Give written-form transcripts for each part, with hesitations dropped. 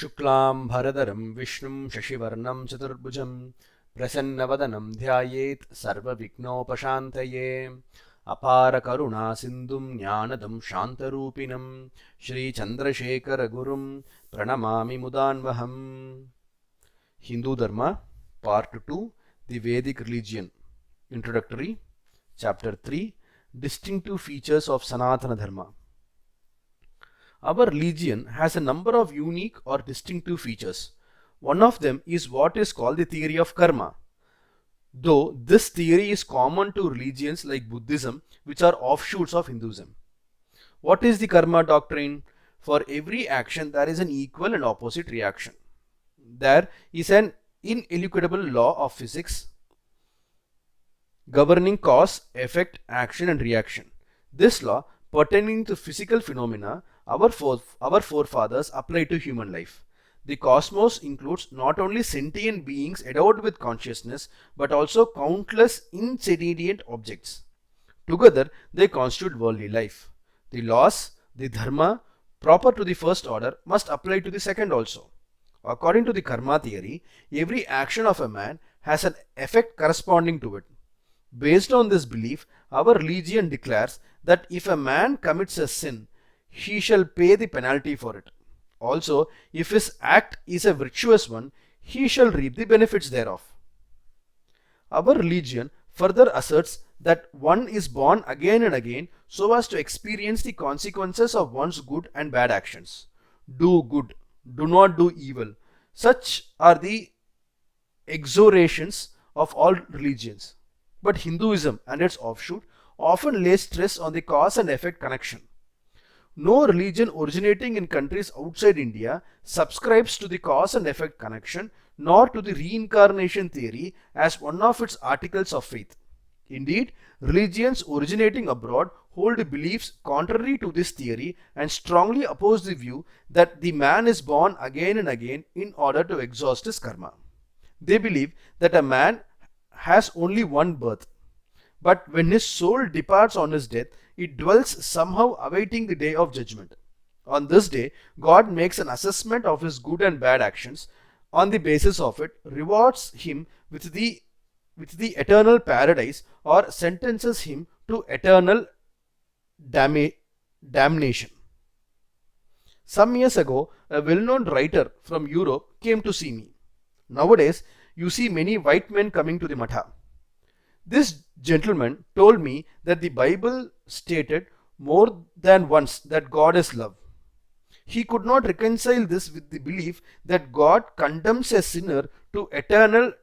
Shuklam Bharadaram Vishnum Shashivarnam Chaturbhujam Prasanavadanam Dhyayet Sarva Vignopashantaye Apara Karuna Sindhum Jnanadam Shantarupinam Sri Chandrasekhara Gurum Pranamami Mudanvaham. Hindu Dharma Part 2, The Vedic Religion. Introductory, Chapter 3, Distinctive Features of Sanathana Dharma. Our religion has a number of unique or distinctive features. One of them is what is called the theory of karma. Though this theory is common to religions like Buddhism, which are offshoots of Hinduism. What is the karma doctrine? For every action there is an equal and opposite reaction. There is an ineluctable law of physics governing cause, effect, action and reaction. This law pertaining to physical phenomena our forefathers applied to human life. The cosmos includes not only sentient beings endowed with consciousness but also countless insentient objects. Together they constitute worldly life. The laws, the dharma, proper to the first order must apply to the second also. According to the karma theory, every action of a man has an effect corresponding to it. Based on this belief, our religion declares that if a man commits a sin, he shall pay the penalty for it. Also, if his act is a virtuous one, he shall reap the benefits thereof. Our religion further asserts that one is born again and again so as to experience the consequences of one's good and bad actions. Do good, do not do evil. Such are the exhortations of all religions. But Hinduism and its offshoot often lay stress on the cause and effect connection. No religion originating in countries outside India subscribes to the cause and effect connection nor to the reincarnation theory as one of its articles of faith. Indeed, religions originating abroad hold beliefs contrary to this theory and strongly oppose the view that the man is born again and again in order to exhaust his karma. They believe that a man has only one birth, but when his soul departs on his death, it dwells somehow awaiting the day of judgment. On this day, God makes an assessment of his good and bad actions. On the basis of it, rewards him with the eternal paradise or sentences him to eternal damnation. Some years ago, a well-known writer from Europe came to see me. Nowadays, you see many white men coming to the matha. This gentleman told me that the Bible stated more than once that God is love. He could not reconcile this with the belief that God condemns a sinner to eternal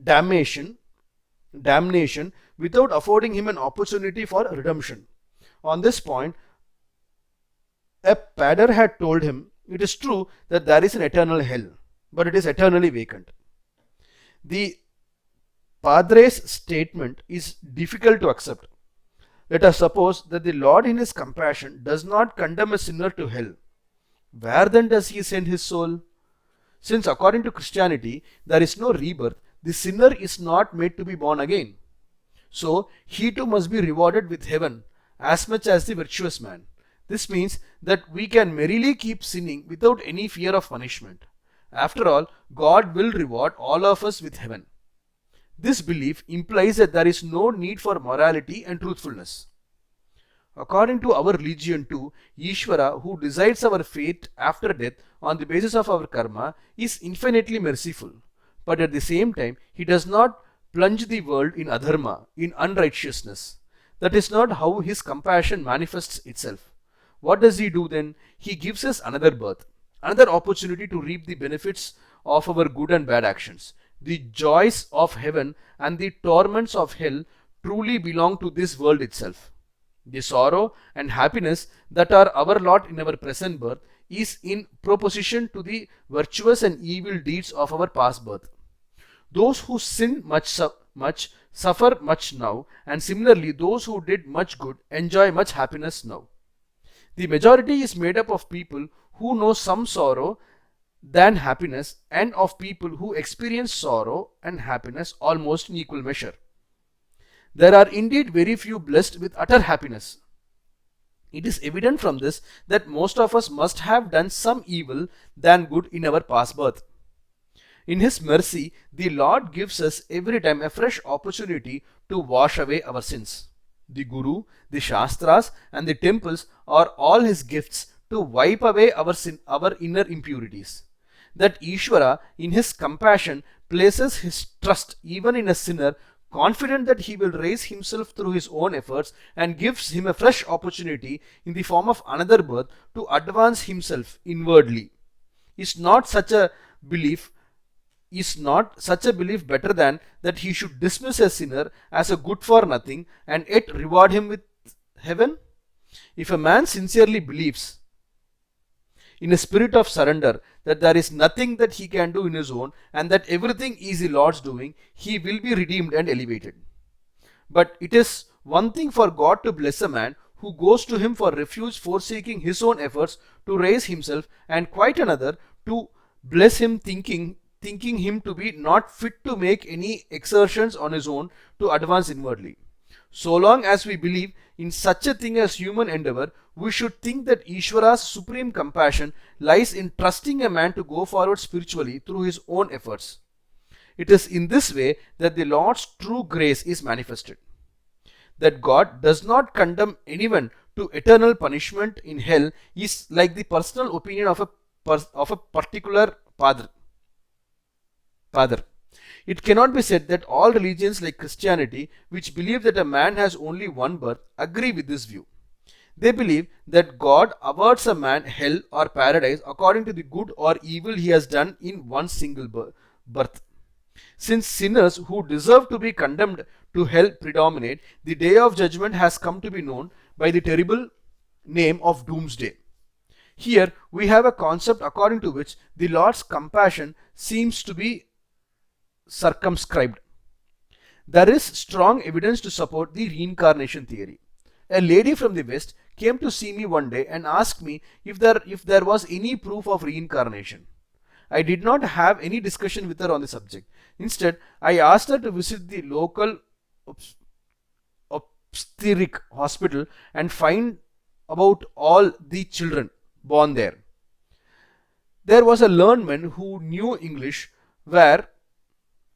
damnation without affording him an opportunity for redemption. On this point, a padre had told him, it is true that there is an eternal hell, but it is eternally vacant. The Padre's statement is difficult to accept. Let us suppose that the Lord in his compassion does not condemn a sinner to hell. Where then does he send his soul? Since according to Christianity there is no rebirth, the sinner is not made to be born again. So he too must be rewarded with heaven as much as the virtuous man. This means that we can merrily keep sinning without any fear of punishment. After all, God will reward all of us with heaven. This belief implies that there is no need for morality and truthfulness. According to our religion too, Ishvara, who decides our fate after death on the basis of our karma, is infinitely merciful. But at the same time, he does not plunge the world in adharma, in unrighteousness. That is not how his compassion manifests itself. What does he do then? He gives us another birth, another opportunity to reap the benefits of our good and bad actions. The joys of heaven and the torments of hell truly belong to this world itself. The sorrow and happiness that are our lot in our present birth is in proportion to the virtuous and evil deeds of our past birth. Those who sin much suffer much now, and similarly those who did much good enjoy much happiness now. The majority is made up of people who know some sorrow than happiness and of people who experience sorrow and happiness almost in equal measure. There are indeed very few blessed with utter happiness. It is evident from this that most of us must have done some evil than good in our past birth. In His mercy, the Lord gives us every time a fresh opportunity to wash away our sins. The Guru, the Shastras, and the temples are all His gifts to wipe away our inner impurities. That Ishvara, in His compassion, places His trust even in a sinner, confident that he will raise himself through his own efforts, and gives him a fresh opportunity in the form of another birth to advance himself inwardly. Is not such a belief better than that he should dismiss a sinner as a good for nothing and yet reward him with heaven? If a man sincerely believes in a spirit of surrender that there is nothing that he can do in his own and that everything is the Lord's doing, he will be redeemed and elevated. But it is one thing for God to bless a man who goes to Him for refuge, forsaking his own efforts to raise himself, and quite another to bless him thinking him to be not fit to make any exertions on his own to advance inwardly. So long as we believe in such a thing as human endeavor, we should think that Ishvara's supreme compassion lies in trusting a man to go forward spiritually through his own efforts. It is in this way that the Lord's true grace is manifested. That God does not condemn anyone to eternal punishment in hell is like the personal opinion of a particular padre. It cannot be said that all religions like Christianity, which believe that a man has only one birth, agree with this view. They believe that God awards a man hell or paradise according to the good or evil he has done in one single birth. Since sinners who deserve to be condemned to hell predominate, the day of judgment has come to be known by the terrible name of Doomsday. Here we have a concept according to which the Lord's compassion seems to be circumscribed. There is strong evidence to support the reincarnation theory. A lady from the West came to see me one day and asked me if there was any proof of reincarnation. I did not have any discussion with her on the subject. Instead, I asked her to visit the local obstetric hospital and find about all the children born there. There was a learned man who knew English where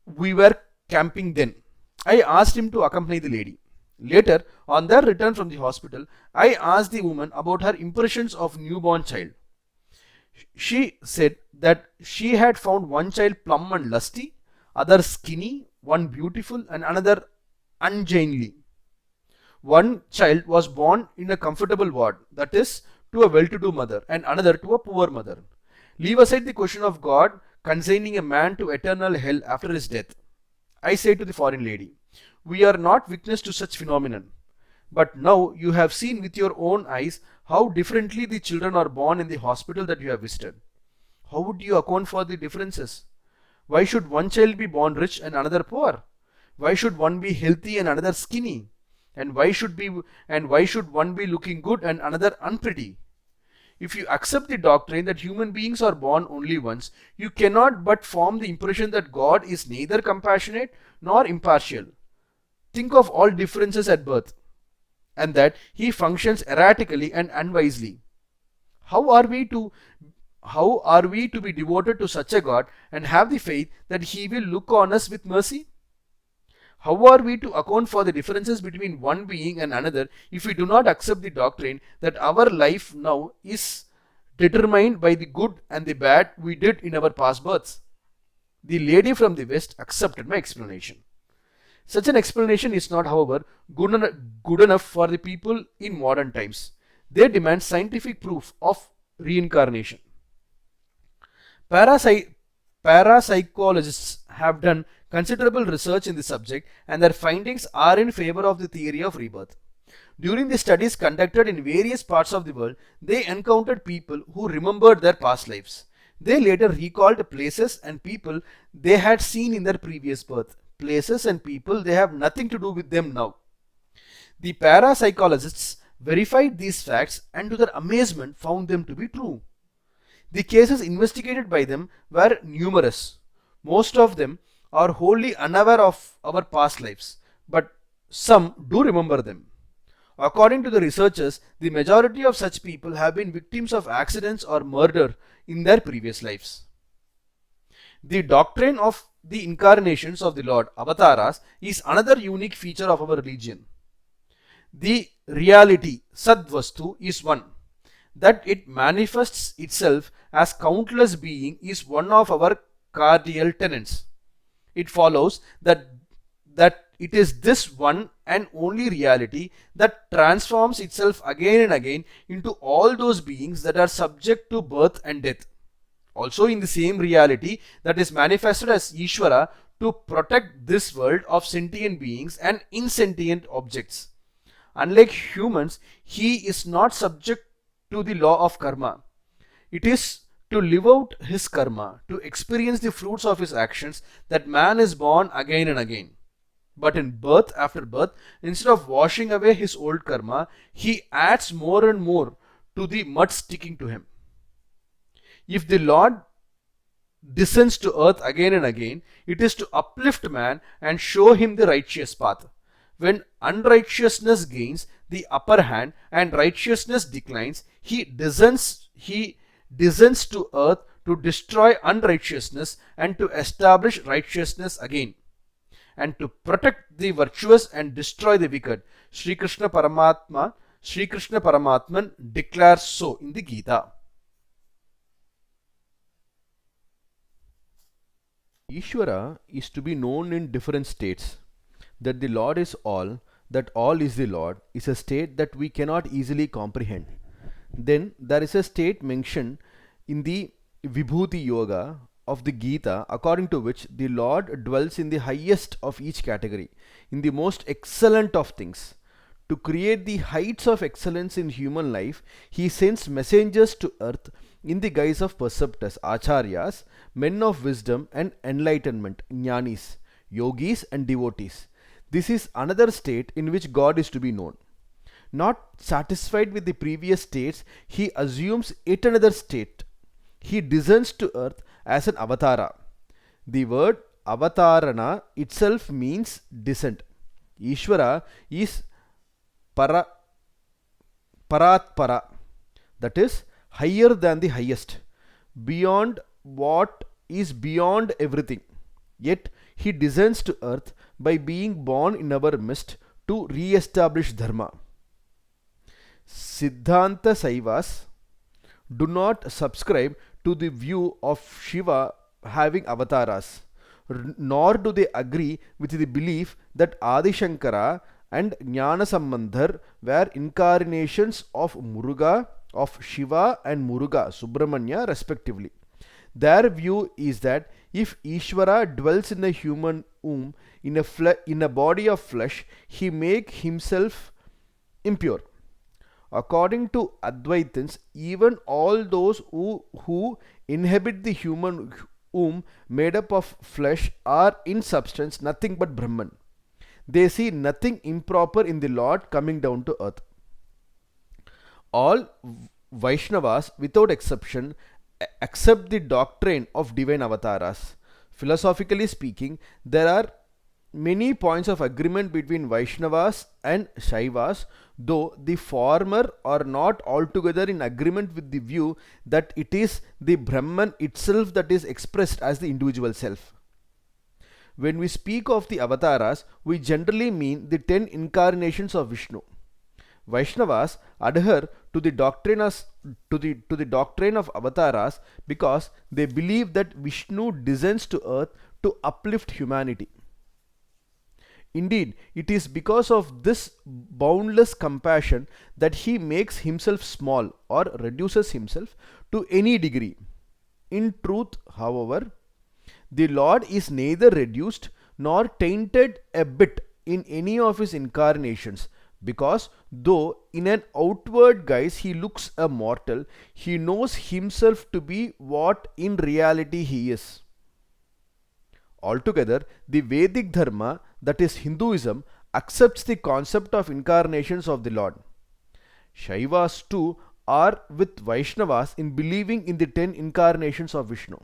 we were camping then. I asked him to accompany the lady. Later, on their return from the hospital, I asked the woman about her impressions of newborn child. She said that she had found one child plump and lusty, other skinny, one beautiful and another ungainly. One child was born in a comfortable ward, that is, to a well-to-do mother, and another to a poor mother. Leave aside the question of God consigning a man to eternal hell after his death. I say to the foreign lady, we are not witness to such phenomenon. But now you have seen with your own eyes how differently the children are born in the hospital that you have visited. How would you account for the differences? Why should one child be born rich and another poor? Why should one be healthy and another skinny? And why should one be looking good and another unpretty? If you accept the doctrine that human beings are born only once, you cannot but form the impression that God is neither compassionate nor impartial. Think of all differences at birth, and that He functions erratically and unwisely. How are we to be devoted to such a God and have the faith that He will look on us with mercy? How are we to account for the differences between one being and another if we do not accept the doctrine that our life now is determined by the good and the bad we did in our past births? The lady from the West accepted my explanation. Such an explanation is not, however, good enough for the people in modern times. They demand scientific proof of reincarnation. Parapsychologists have done considerable research in this subject, and their findings are in favor of the theory of rebirth. During the studies conducted in various parts of the world, they encountered people who remembered their past lives. They later recalled places and people they had seen in their previous birth. Places and people they have nothing to do with them now. The parapsychologists verified these facts and to their amazement found them to be true. The cases investigated by them were numerous. Most of them are wholly unaware of our past lives, but some do remember them. According to the researchers, the majority of such people have been victims of accidents or murder in their previous lives. The doctrine of the incarnations of the Lord, avatars, is another unique feature of our religion. The reality, Sadvastu, is one. That it manifests itself as countless being is one of our cardinal tenets. It follows that it is this one and only reality that transforms itself again and again into all those beings that are subject to birth and death. Also in the same reality that is manifested as Ishvara to protect this world of sentient beings and insentient objects. Unlike humans, he is not subject to the law of karma. It is to live out his karma, to experience the fruits of his actions, that man is born again and again. But in birth after birth, instead of washing away his old karma, he adds more and more to the mud sticking to him. If the Lord descends to earth again and again, it is to uplift man and show him the righteous path. When unrighteousness gains the upper hand and righteousness declines, he descends to earth to destroy unrighteousness and to establish righteousness again, and to protect the virtuous and destroy the wicked. Sri Krishna Paramatman declares so in the Gita. Ishvara is to be known in different states. That the Lord is all, that all is the Lord, is a state that we cannot easily comprehend. Then there is a state mentioned in the Vibhuti Yoga of the Gita, according to which the Lord dwells in the highest of each category, in the most excellent of things. To create the heights of excellence in human life, he sends messengers to earth in the guise of preceptors, acharyas, men of wisdom and enlightenment, jnanis, yogis and devotees. This is another state in which God is to be known. Not satisfied with the previous states, he assumes yet another state. He descends to earth as an avatara. The word avatarana itself means descent. Ishvara is paratpara, that is higher than the highest, beyond what is beyond everything. Yet he descends to earth by being born in our midst to re-establish dharma. Siddhanta Saivas do not subscribe to the view of Shiva having avatars, nor do they agree with the belief that Adi Shankara and Jnana Sambandhar were incarnations of Muruga, of Shiva and Muruga, Subramanya respectively. Their view is that if Ishvara dwells in a human womb, in a body of flesh, he makes himself impure. According to Advaitins, even all those who inhabit the human womb made up of flesh are in substance nothing but Brahman. They see nothing improper in the Lord coming down to earth. All Vaishnavas, without exception, accept the doctrine of divine avatars. Philosophically speaking, there are many points of agreement between Vaishnavas and Shaivas, though the former are not altogether in agreement with the view that it is the Brahman itself that is expressed as the individual self. When we speak of the avatars, we generally mean the 10 incarnations of Vishnu. Vaishnavas adhere to the doctrine of avatars because they believe that Vishnu descends to earth to uplift humanity. Indeed, it is because of this boundless compassion that he makes himself small or reduces himself to any degree. In truth, however, the Lord is neither reduced nor tainted a bit in any of his incarnations, because though in an outward guise he looks a mortal, he knows himself to be what in reality he is. Altogether, the Vedic Dharma, that is Hinduism, accepts the concept of incarnations of the Lord. Shaivas too are with Vaishnavas in believing in the 10 incarnations of Vishnu.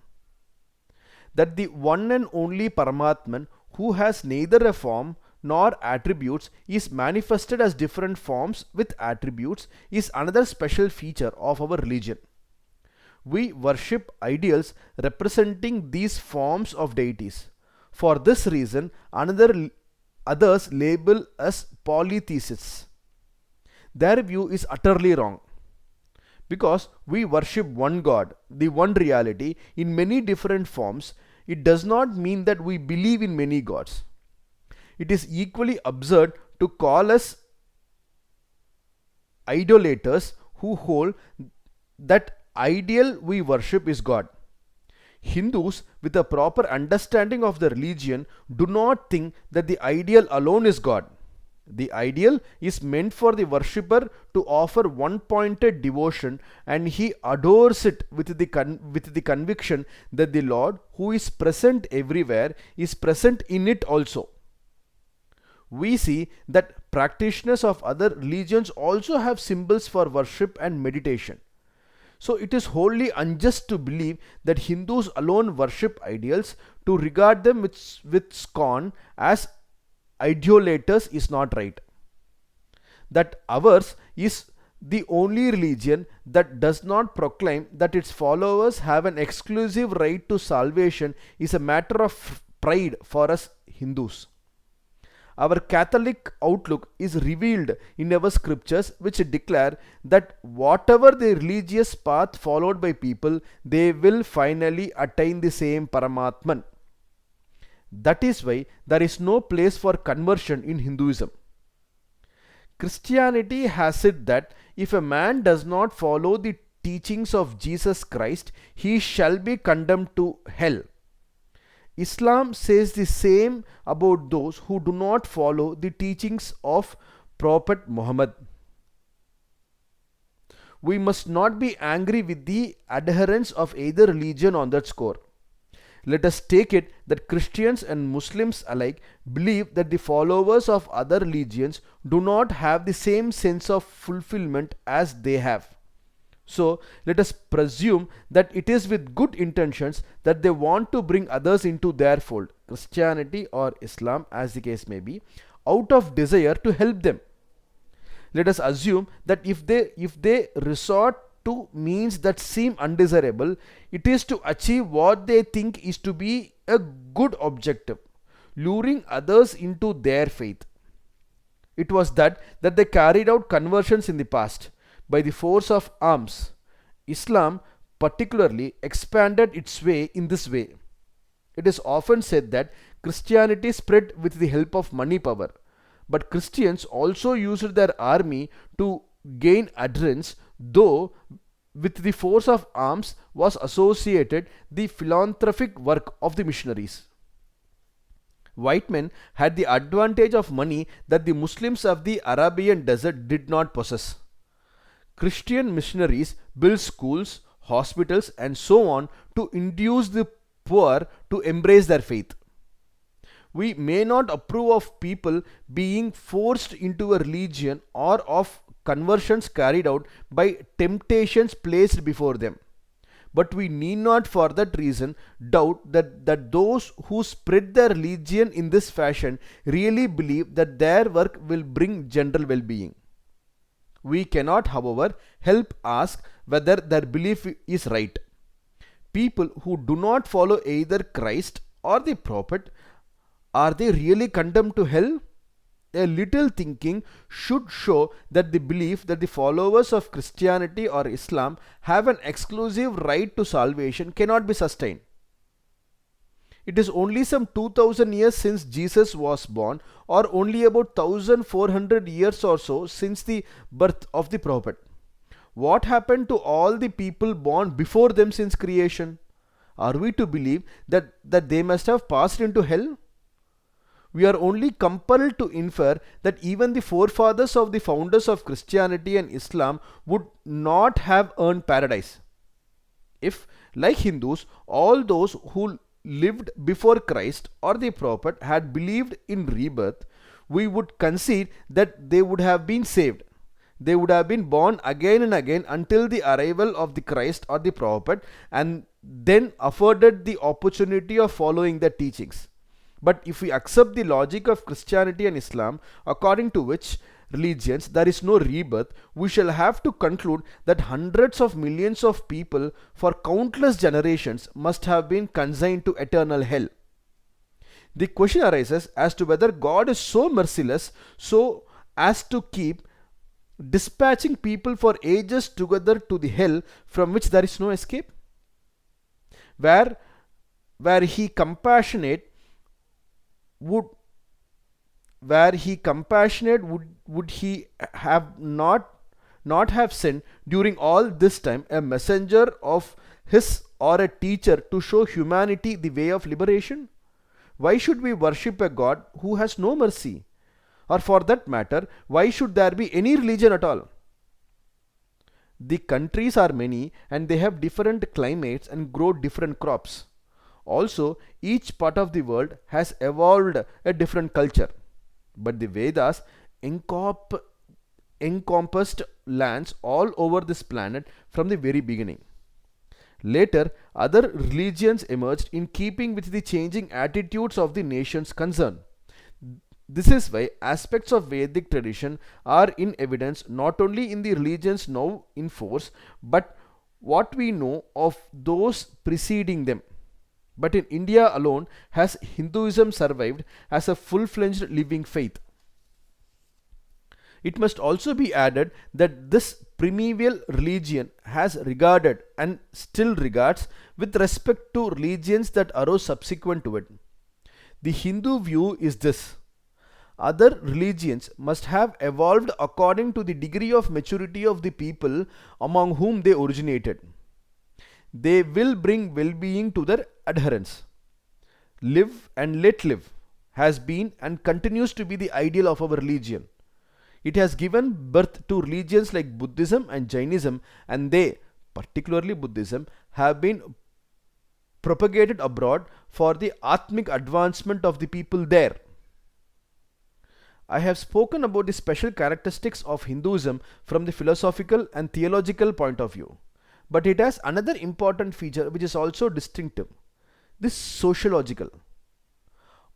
That the one and only Paramatman, who has neither a form nor attributes is manifested as different forms with attributes is another special feature of our religion. We worship ideals representing these forms of deities. For this reason, others label us polytheists. Their view is utterly wrong. Because we worship one God, the one reality, in many different forms, it does not mean that we believe in many gods. It is equally absurd to call us idolaters who hold that ideal we worship is God. Hindus with a proper understanding of the religion do not think that the ideal alone is God. The ideal is meant for the worshipper to offer one-pointed devotion, and he adores it with the conviction that the Lord, who is present everywhere, is present in it also. We see that practitioners of other religions also have symbols for worship and meditation. So it is wholly unjust to believe that Hindus alone worship ideals. To regard them with scorn as idolaters is not right. That ours is the only religion that does not proclaim that its followers have an exclusive right to salvation is a matter of pride for us Hindus. Our Catholic outlook is revealed in our scriptures, which declare that whatever the religious path followed by people, they will finally attain the same Paramatman. That is why there is no place for conversion in Hinduism. Christianity has it that if a man does not follow the teachings of Jesus Christ, he shall be condemned to hell. Islam says the same about those who do not follow the teachings of Prophet Muhammad. We must not be angry with the adherents of either religion on that score. Let us take it that Christians and Muslims alike believe that the followers of other religions do not have the same sense of fulfillment as they have. So let us presume that it is with good intentions that they want to bring others into their fold, Christianity or Islam as the case may be, out of desire to help them. Let us assume that if they resort to means that seem undesirable, it is to achieve what they think is to be a good objective, luring others into their faith. It was that they carried out conversions in the past. By the force of arms, Islam particularly expanded its way in this way. It is often said that Christianity spread with the help of money power, but Christians also used their army to gain adherents, though with the force of arms was associated the philanthropic work of the missionaries. White men had the advantage of money that the Muslims of the Arabian desert did not possess. Christian missionaries built schools, hospitals, and so on to induce the poor to embrace their faith. We may not approve of people being forced into a religion or of conversions carried out by temptations placed before them. But we need not for that reason doubt that those who spread their religion in this fashion really believe that their work will bring general well-being. We cannot, however, help ask whether their belief is right. People who do not follow either Christ or the Prophet, are they really condemned to hell? A little thinking should show that the belief that the followers of Christianity or Islam have an exclusive right to salvation cannot be sustained. It is only some 2000 years since Jesus was born, or only about 1400 years or so since the birth of the Prophet. What happened to all the people born before them since creation? Are we to believe that they must have passed into hell? We are only compelled to infer that even the forefathers of the founders of Christianity and Islam would not have earned paradise. If, like Hindus, all those who lived before Christ or the Prophet had believed in rebirth, we would concede that they would have been saved. They would have been born again and again until the arrival of the Christ or the Prophet, and then afforded the opportunity of following their teachings. But if we accept the logic of Christianity and Islam, according to which religions there is no rebirth, we shall have to conclude that hundreds of millions of people for countless generations must have been consigned to eternal hell. The question arises as to whether God is so merciless so as to keep dispatching people for ages together to the hell from which there is no escape. Where he compassionate would he have not have sent during all this time a messenger of his or a teacher to show humanity the way of liberation? Why should we worship a God who has no mercy? Or for that matter, why should there be any religion at all? The countries are many and they have different climates and grow different crops. Also, each part of the world has evolved a different culture. But the Vedas encompassed lands all over this planet from the very beginning. Later, other religions emerged in keeping with the changing attitudes of the nations concerned. This is why aspects of Vedic tradition are in evidence not only in the religions now in force, but what we know of those preceding them. But in India alone has Hinduism survived as a full-fledged living faith. It must also be added that this primeval religion has regarded and still regards with respect to religions that arose subsequent to it. The Hindu view is this: other religions must have evolved according to the degree of maturity of the people among whom they originated. They will bring well-being to their adherents. Live and let live has been and continues to be the ideal of our religion. It has given birth to religions like Buddhism and Jainism, and they, particularly Buddhism, have been propagated abroad for the Atmic advancement of the people there. I have spoken about the special characteristics of Hinduism from the philosophical and theological point of view. But it has another important feature which is also distinctive: this sociological.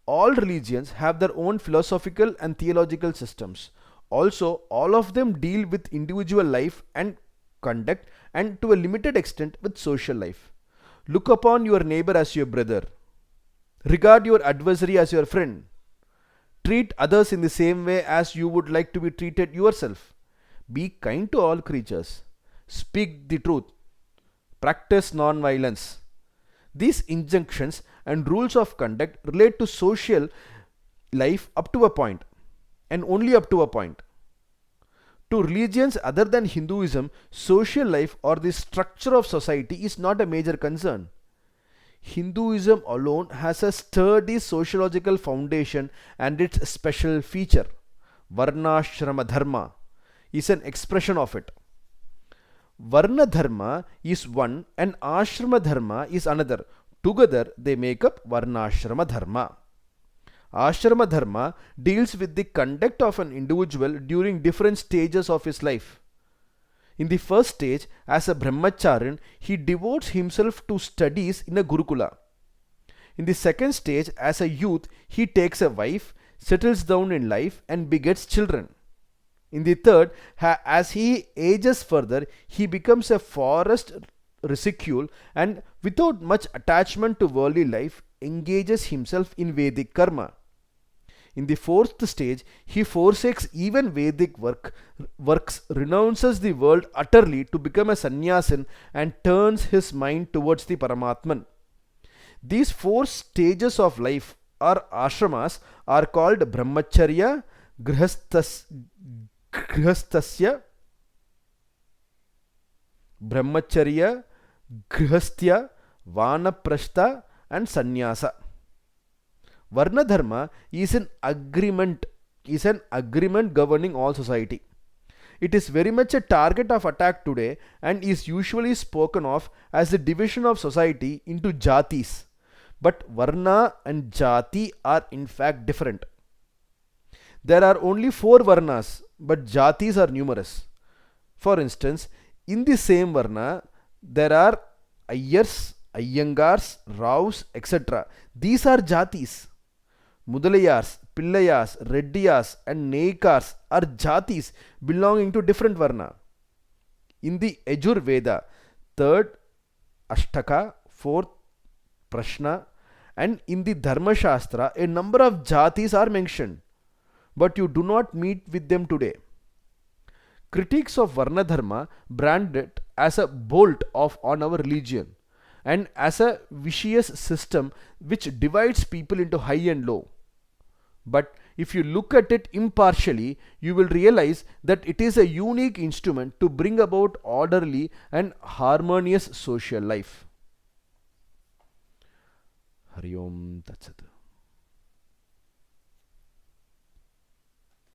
All religions have their own philosophical and theological systems. Also, all of them deal with individual life and conduct, and to a limited extent with social life. Look upon your neighbor as your brother. Regard your adversary as your friend. Treat others in the same way as you would like to be treated yourself. Be kind to all creatures. Speak the truth. Practice non-violence. These injunctions and rules of conduct relate to social life up to a point, and only up to a point. To religions other than Hinduism, social life or the structure of society is not a major concern. Hinduism alone has a sturdy sociological foundation, and its special feature, Varnashrama Dharma, is an expression of it. Varna Dharma is one and Ashrama Dharma is another. Together they make up Varnashrama Dharma. Ashrama Dharma deals with the conduct of an individual during different stages of his life. In the first stage, as a brahmacharin, he devotes himself to studies in a gurukula. In the second stage, as a youth, he takes a wife, settles down in life and begets children. In the third, as he ages further, he becomes a forest reticule and without much attachment to worldly life, engages himself in Vedic karma. In the fourth stage, he forsakes even Vedic works, renounces the world utterly to become a sannyasin and turns his mind towards the Paramatman. These four stages of life or ashramas are called brahmacharya, grihastasya, grihastya, vanaprastha and sannyasa. Varna Dharma is an agreement governing all society. It is very much a target of attack today and is usually spoken of as the division of society into jatis. But Varna and Jati are in fact different. There are only 4 Varnas, but Jatis are numerous. For instance, in the same Varna, there are Ayyars, Ayyangars, Raus, etc. These are Jatis. Mudalayars, Pillayas, Reddiyas, and Naikars are jatis belonging to different varna. In the Yajur Veda, third Ashtaka, fourth Prashna, and in the Dharma Shastra, a number of jatis are mentioned, but you do not meet with them today. Critics of Varna Dharma brand it as a bolt on our religion and as a vicious system which divides people into high and low. But if you look at it impartially, you will realize that it is a unique instrument to bring about orderly and harmonious social life. Hari Om Tat Sat.